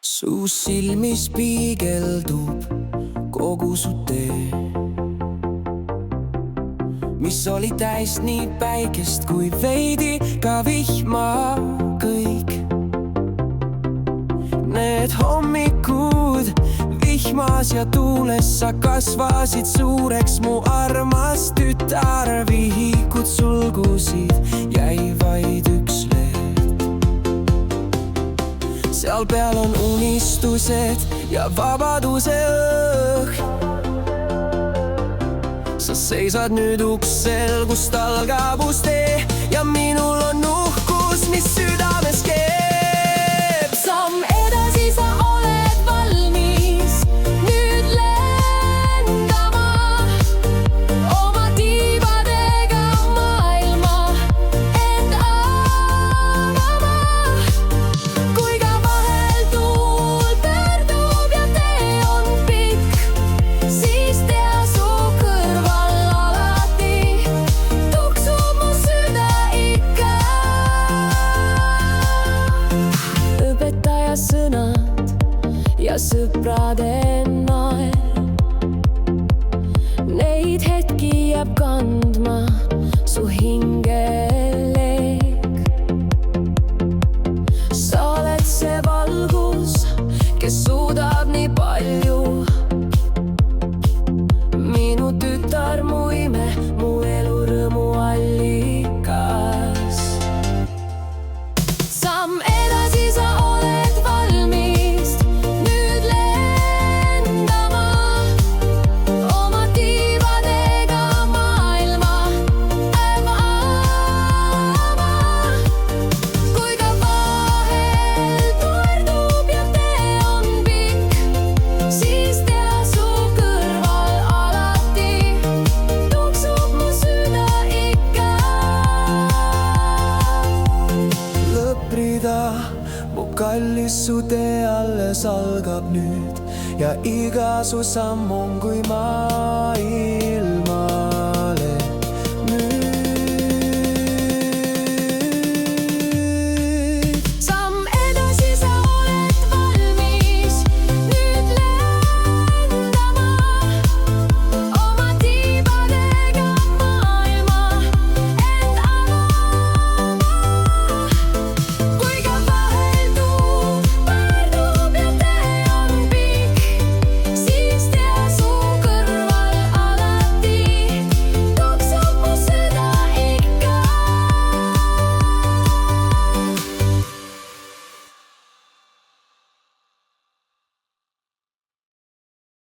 Su silmis piigeldub kogu su tee, mis oli täis nii päikest kui veidi ka vihma. Kõik need hommikud vihmas ja tuules sa kasvasid suureks, mu armas tütar. Vihikud sulgusid, jäi vaid üks leht. Seal peal on unistused ja vabaduse õhk. Sa seisad nüüd uksel, kust algab uus tee, ja minul on uhkus, mis südames keeb. Samm edasi, sa oled valmis nüüd lendama, oma tiibadega maailma end avama. Kui ka vahel tuul pöördub ja tee on pikk, siis tea su kõrval alati tuksub mu süda ikka. Õpetaja sõnad ja sõprade naer, neid hetki jääb kandma su hingeleek. Sa oled see valgus, kes suudab nii palju. Minu tütar, mu ime, mu elu rõõmu allikas. Samm edasi, sa oled valmis nüüd lendama, oma tiibadega maailma avama. Kui ka vahel tuerdub ja tee on pikk, siis tea su kõrval alati tuksub mu süda ikka. Lõpprida, mu kallis, su tee alles algab nüüd ja iga su samm on kui maailm.